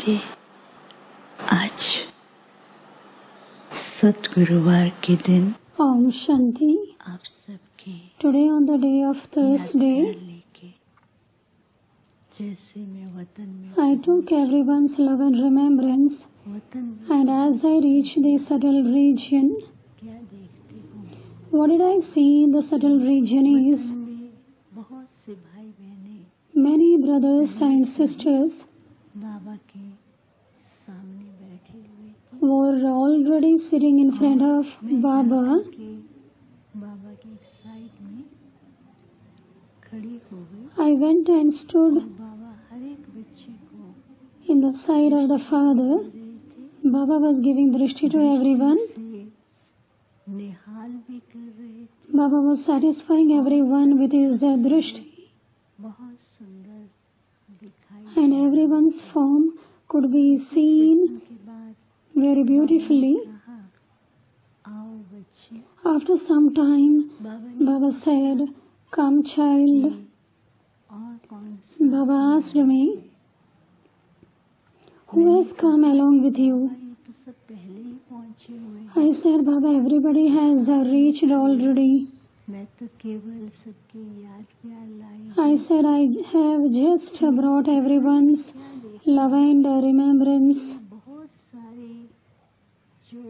नमस्ते। आज सतगुरुवार के दिन ओम शांति। आप सबके today on the day of Thursday लेके जैसे मैं वतन में I took everyone's love and remembrance, वतन and as I reached the subtle region, क्या देखती हूँ, what did I see in the subtle region is में बहुत से भाई बहने many brothers and sisters बाबा के सामने बैठे हुए थे। were already sitting in front of Baba. बाबा की साइड में खड़ी हो गई। I went and stood बाबा हर एक बच्चे को in the side of the Father. रहे थे, Baba was giving drishti to everyone. निहाल भी कर रहे थे। Baba was satisfying everyone with his drishti, बहुत सुंदर दिखाई and everyone's form could be seen के बाद very beautifully. कहा, आओ बच्चे। After some time, बाबा ने Baba said, "Come, child." और कौन Baba asked me, "Who has come along with you?" ये तो सब पहले ही पहुंचे हुए हैं। I said, "Baba, everybody has reached already." मैं तो केवल सबके याद प्यार लाई। I said, "I have just brought everyone's क्या देख love and remembrance." बहुत सारे जो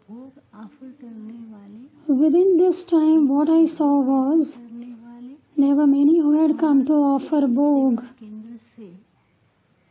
भोग ऑफर करने वाले Within this time, what I saw was करने वाले there were many who had come to offer bhog, केंद्र से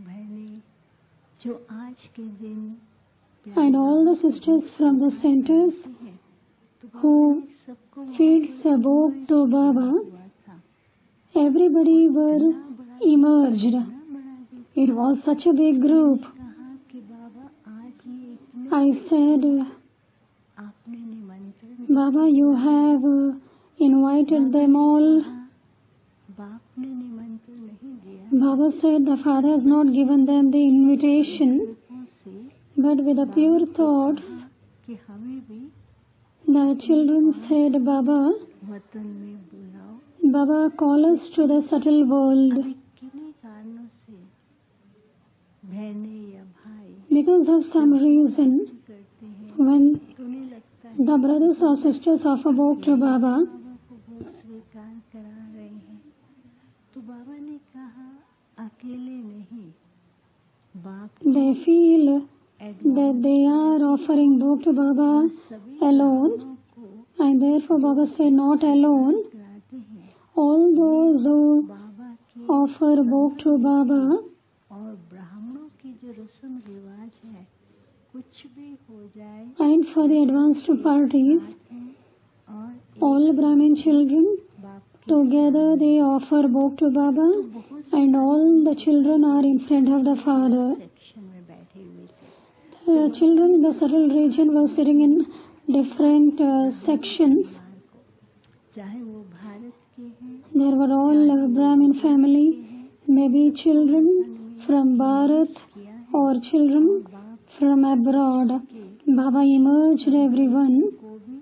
बहने जो आज के दिन and all the sisters from the centers हैं तो who सबको feeds the bhog to Baba, हुआ था। everybody were emerged. बड़ा भी It was such a big group. कहा कि बाबा आज ये इतने I said, आपने निमंत्रण "Baba, you have invited them all." बाप ने निमंत्रण नहीं दिया। Baba said, "The Father has not given them the invitation, लोगों से but with a pure thought." कि हमें भी The children said, "Baba, वतन में बुलाओ। Baba, call us to the subtle world." अभी किन्हीं कारणों से बहने या भाई Because of some reason, करते हैं when तो नहीं लगता है the brothers or sisters offer bhog to Baba, बाबा को भोग स्वीकार करा रहे हैं तो बाबा ने कहा अकेले नहीं, बाप they feel that they are offering bhog to Baba सभी alone, को and therefore Baba said, "Not alone. कराते हैं। All those who बाबा के offer bhog to Baba, और ब्राह्मणों की जो रस्म रिवाज है कुछ भी हो जाए and for the advanced parties, और all Brahmin children, बाप together they offer bhog to Baba, and all the children are in front of the Father." Section में बैठे हुए थे। The children in the subtle region were sitting in different sections. चाहे वो भारत के हैं There were all Brahmin family, maybe children from Bharat or children from abroad. Baba emerged everyone. को भी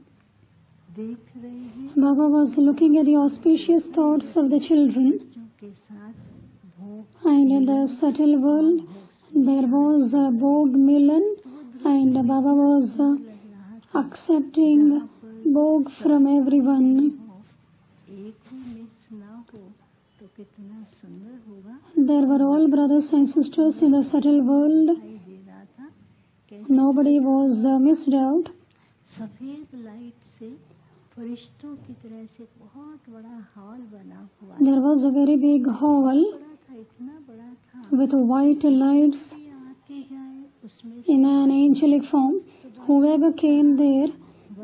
देख रहे हैं Baba was looking at the auspicious thoughts of the children, के साथ भोग and in the subtle world there was a bhog milan, and Baba was accepting bhog from everyone. एक भी मिस ना हो तो कितना सुंदर होगा। There were all brothers and sisters in the subtle world. दिखाई दे रहा था कैसे Nobody was missed out. सफेद लाइट से फरिश्तों की तरह से बहुत बड़ा हॉल बना हुआ There was a very big hall बड़ा था, इतना बड़ा था with white lights कि आते जाए उसमें in an angelic form. Whoever came there,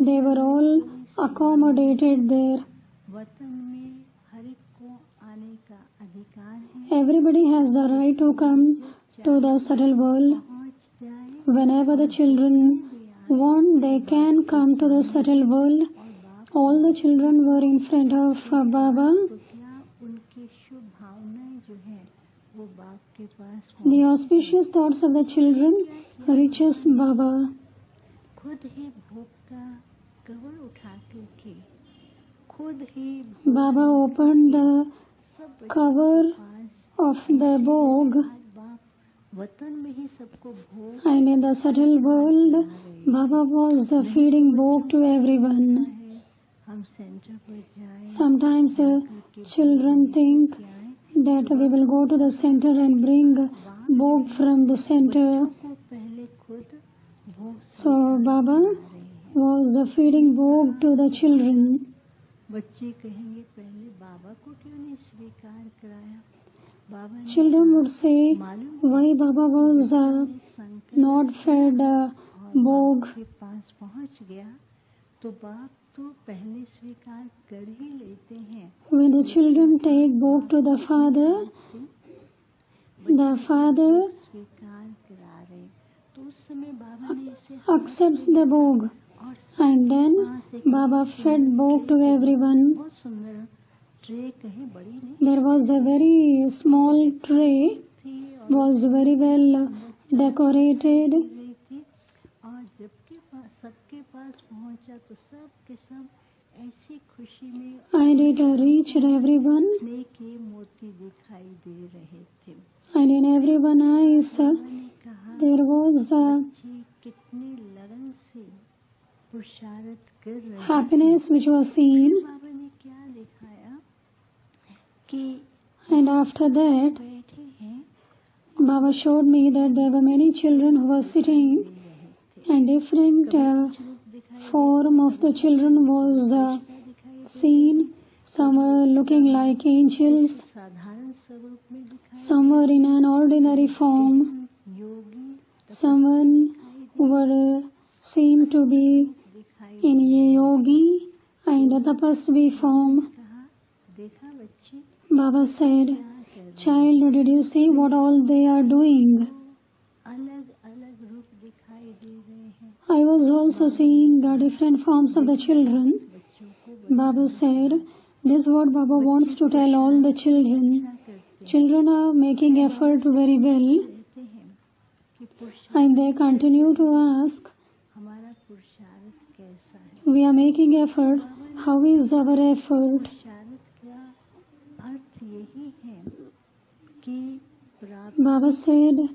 they were all accommodated there. वतन में हर एक को आने का अधिकार है। Everybody has the right to come to the subtle world. पहुंच जाए Whenever the children want, they can come to the subtle world. All the children were in front of Baba. तो क्या उनकी शुभ भावनाएं जो है वो बाप के पास The auspicious thoughts of the children reaches Baba. खुद ही भोग का कवर उठा करके खुद ही Baba opened the सब cover pass of the bhog बाप वतन में ही सबको भोग And in the subtle world, Baba was feeding bhog to everyone. है। हम सेंटर पर जाए Sometimes children think that we will go to the center and bring bhog from the center. को पहले खुद भोग So Baba was feeding bhog to the children. बच्चे कहेंगे पहले बाबा को क्यों नहीं स्वीकार कराया। बाबा ने Children would say, मालूम why Baba was संकट not fed bhog. के पास पहुंच गया तो बाप तो पहले स्वीकार कर ही लेते हैं। When the children take bhog to the father स्वीकार करा रहे तो उस समय बाबा ने इसे accepts the bhog. और And then Baba fed bhog to everyone. बहुत सुंदर ट्रे कहीं बड़ी नहीं There was a very small tray, थी और was very well decorated. रही थी और सबके पास पहुंचा तो सब के सब ऐसी खुशी में And it reached everyone. स्नेह के मोती दिखाई दे रहे थे। And in everyone's eyes मैंने कहा there was जी कितनी लगन से पुरुषार्थ कर रहे हैं। happiness which was seen. बाबा ने क्या दिखाया कि And after that, बैठे हैं Baba showed me that there were many children who were sitting, and different form of the children was दिखाई seen. Some were looking like angels, साधारण स्वरूप में दिखाई some were in an ordinary form, Yogi someone were seen to be दिखाई in a yogi and a tapasvi form. कहा देखा बच्चे Baba said, क्या कर child, did you see what all they are doing? अलग अलग रूप दिखाई दे रहे हैं। I was also seeing the different forms of the children. बच्चों को Baba said, this is what Baba wants to tell all the children. बच्चा करते Children are making effort very well, रहते हैं कि पुरुष and they continue to ask, हमारा पुरुषार्थ कैसा है। we are making effort, how is our effort? पुरुषार्थ का अर्थ यही है कि प्राप्त Baba said,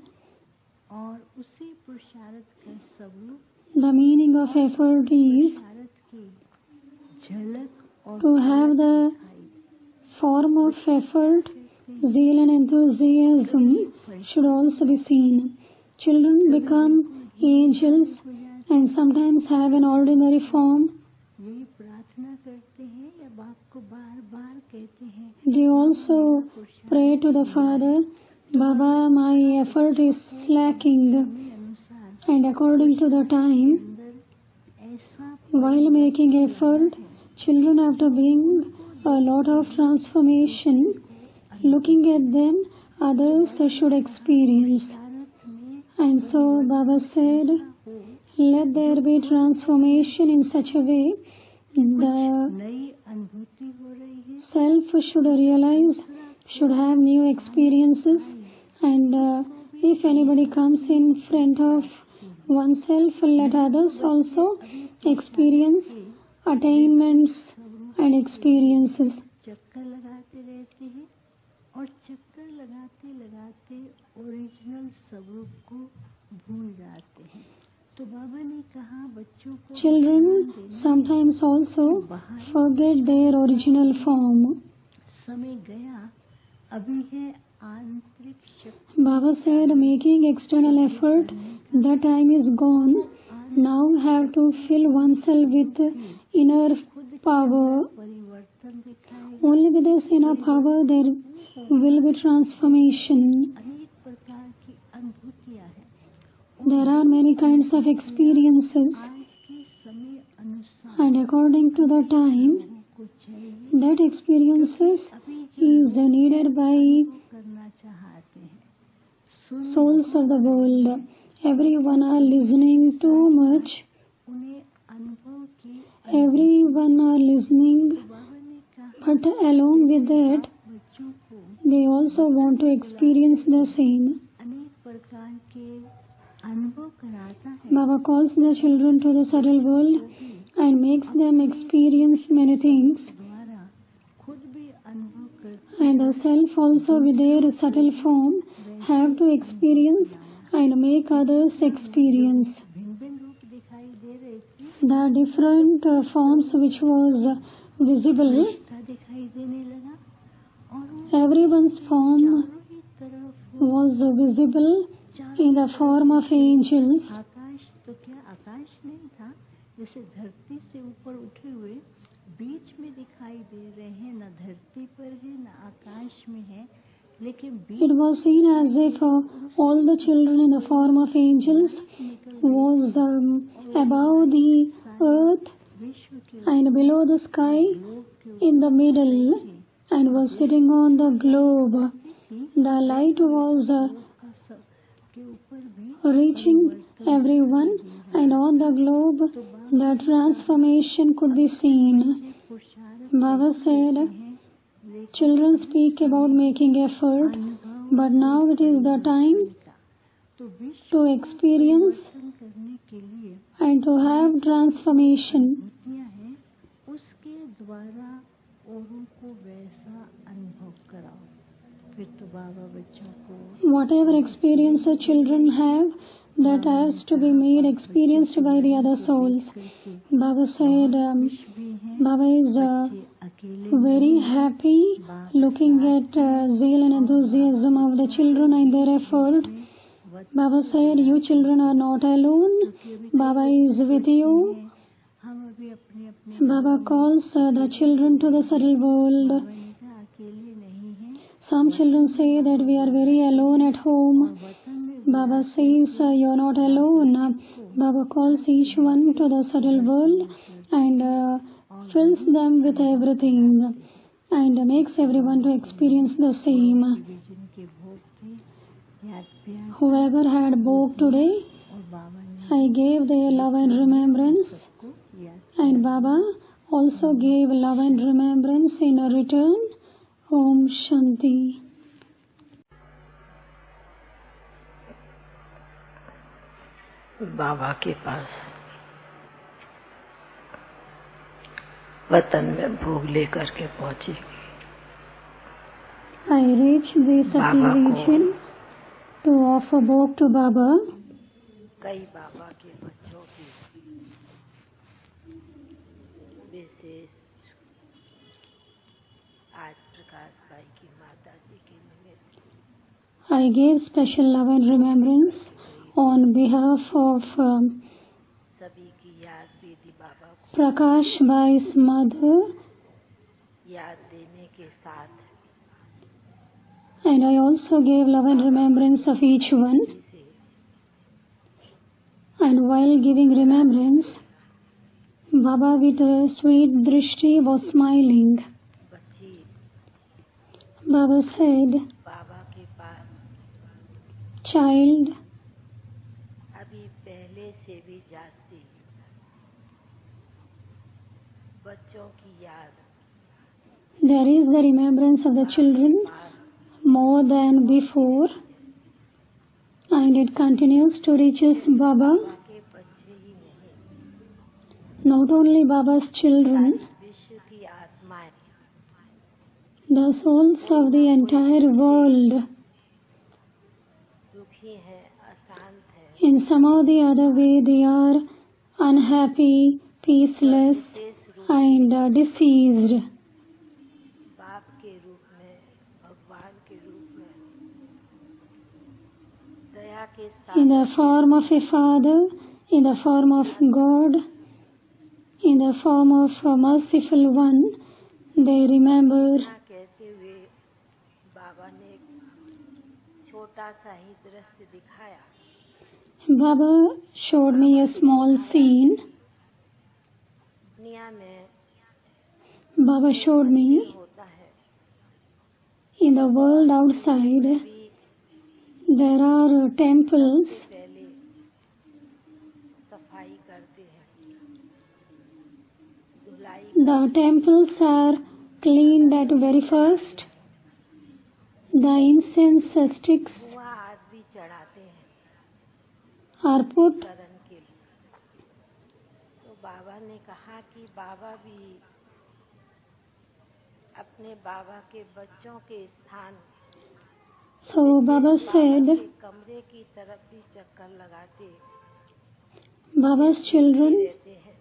और उसी पुरुषार्थ का स्वरूप the meaning of effort is पुरुषार्थ की झलक और to have the form of effort, zeal and enthusiasm should also be seen. Children become angels and sometimes have an ordinary form. वे प्रार्थना करते हैं या बाप को बार बार कहते हैं They also pray to the Father, Baba, my effort is slacking. के अनुसार And according to the time, अंदर ऐसा while making effort, children have to bring a lot of transformation. Looking at them, others should experience. Bharat में And so Baba said, let there be transformation in such a way the नई अनुभूति हो रही है। self should realize, should have new experiences, and if anybody comes in front of oneself, let others also experience attainments and experiences. चक्कर लगाते रहते हैं और चक्कर लगाते लगाते ओरिजिनल स्वरूप को भूल जाते हैं। तो बाबा ने कहा बच्चों को Children sometimes also forget their original form. समय गया, अभी है आंतरिक शक्ति। Baba said, making external effort, the time is gone. Now have to fill oneself with inner power. परिवर्तन दिखाएगा। Only with this inner power there will be transformation. अनेक प्रकार की अनुभूतियाँ हैं। There are many kinds of experiences, आज के समय अनुसार and according to the time, को चाहिए that experiences अभी जो is needed by करना चाहते हैं सुन souls of the world. Everyone are listening too much. उन्हें अनुभव की Everyone are listening, बाबा ने कहा but along with that, बच्चों को they also want to experience the same. अनेक प्रकार के अनुभव कराता है। Baba calls the children to the subtle world and makes them experience many things, द्वारा खुद भी अनुभव करते and the self also with their subtle form have to experience and make others experience. भिन्न भिन्न रूप दिखाई दे रही थी, The different forms which was visible, था दिखाई देने लगा और वो everyone's form चारों ही तरफ was visible in the form of angels. आकाश तो क्या आकाश नहीं था, जैसे धरती से ऊपर उठे हुए बीच में दिखाई दे रहे हैं, न धरती पर है न आकाश में है, लेकिन बीच It was seen as if all the children in the form of angels was above the earth विश्व के and below the sky लोग के in the middle and was sitting on the globe. The light was का सब के ऊपर भी reaching everyone and on the globe the transformation could be seen. पुरुषार्थ Baba said, children speak about making effort, but now it is the time तो विश्व to experience दर्शन करने के लिए and to have transformation. होतियाँ हैं, उसके द्वारा औरों को वैसा अनुभव कराओ। फिर तो बाबा बच्चों को Whatever experience the children have, that has to be made experienced by the other souls. Baba said, भी हैं, Baba is ये अकेले very happy looking at zeal and enthusiasm of the children and their effort. Baba said, you children are not alone. Baba is with you. हम अभी अपने अपने Baba calls the children to the subtle world. बनेगा अकेले नहीं हैं, Some children say that we are very alone at home. वतन में Baba says, you are not alone. Baba calls each one to the subtle world and fills them with everything and makes everyone to experience the same. जिनके भोग थे याद प्यार Whoever had bhog today, और बाबा ने I gave their love and remembrance, को याद and Baba also gave love and remembrance in return. Om Shanti. बाबा के पास वतन में भोग लेकर के पहुंची। I reached the subtle Baba को- region to offer bhog to Baba. कई बाबा के बच्चों की विशेष आज प्रकाश भाई की माता जी के निमित्त I gave special love and remembrance on behalf of सभी की याद बेदी बाबा को Prakash Bhai's mother, याद देने के साथ and I also gave love and remembrance of each one. इसे And while giving remembrance, Baba with a sweet drishti was smiling. बच्ची Baba said, बाबा के पास child, अभी पहले से भी जाती बच्चों की याद there is the remembrance of the children more than before, and it continues to reach us, Baba, के बच्चे ही नहीं not only Baba's children, विश्व की आत्माएं the souls of the entire world. दुखी है, अशांत है, In some or the other way, they are unhappy, peaceless, and deceased. बाप के रूप में, भगवान के रूप में, दया के साथ In the form of a father, in the form of God, in the form of a merciful one, they remember. कहते हुए बाबा ने एक छोटा सा ही दृश्य दिखाया। Baba showed me a small scene. दुनिया में Baba showed me होता है, in the world outside भी there are temples. पहले सफाई करते हैं, धुलाई The temples are cleaned at very first. The incense sticks धुआं आदि चढ़ाते हैं are put. करण के लिए। तो बाबा ने कहा कि बाबा भी अपने बाबा के बच्चों के स्थान So Baba said, कमरे की तरफ भी चक्कर लगाते Baba's children, रहते हैं।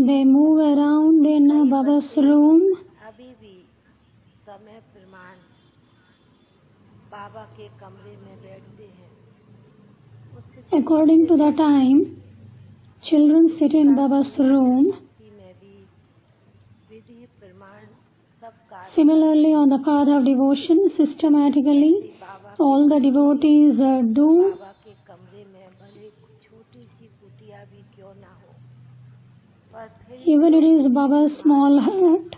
they move around in Baba's room. अभी भी समय प्रमाण बाबा के कमरे में बैठते हैं। उससे According to the time, children sit in Baba's room. भक्ति में भी विधि प्रमाण सब कार्य Similarly, on the path of devotion, systematically, Baba all the devotees do. बाबा के कमरे में भले छोटी सी कुटिया भी क्यों ना हो, पर फिर Even it is Baba's small hut.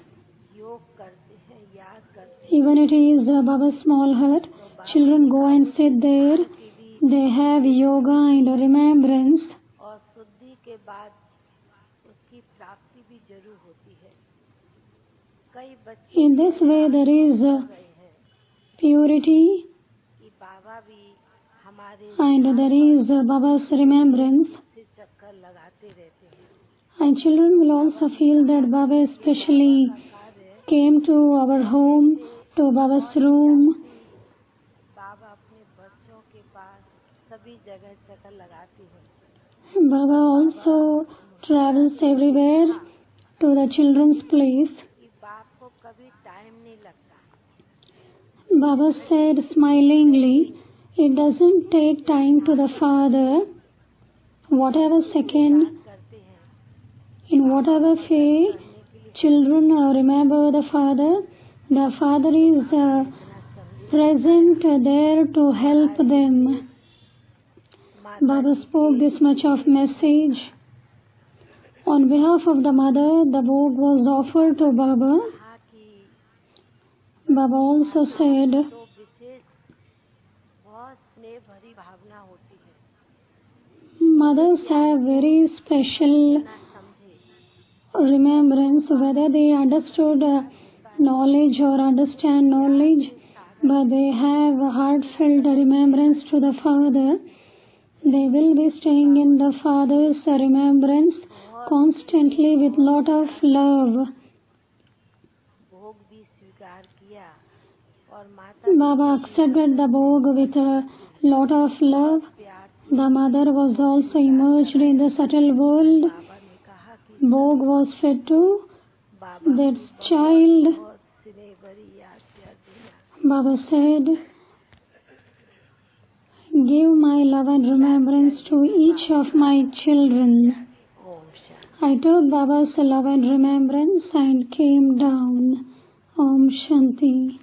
योग करते हैं, याद करते Even it is Baba's small hut. Children go and sit there. They have yoga and remembrance. हैं और शुद्धि के बाद उसकी प्राप्ति भी जरूर होती है। कई बच्चे In this way, there is गए हैं purity कि बाबा भी हमारे and there is Baba's remembrance. से चक्कर लगाते रहते हैं। And children will also feel that Baba especially कार्य came to our home, to Baba's room. बाबा अपने बच्चों के पास सभी जगह चक्कर लगाते हैं। Baba also travels everywhere to the children's place. कि बाप को कभी टाइम नहीं लगता। Baba said smilingly, it doesn't take time to the Father. Whatever second, करते हैं in whatever way, children remember the Father. The Father is present there to help them. Baba spoke this much of message. On behalf of the mother, the bhog was offered to Baba. कहा कि Baba also said, तो विशेष बहुत स्नेह भरी भावना होती है। mothers have very special ना समझे remembrance, whether they understood knowledge or understand knowledge, but they have heartfelt remembrance to the Father. They will be staying in the Father's remembrance constantly with lot of love. भोग भी स्वीकार किया और माता Baba accepted the bhog with a lot of love. प्यार The mother was also immersed in the subtle world. बाबा ने कहा कि Bhog was fed to Baba that child. बहुत स्नेह भरी याद प्यार दिया। Baba said, give my love and remembrance to each of my children. Om Shanti. I took Baba's love and remembrance and came down. Om Shanti.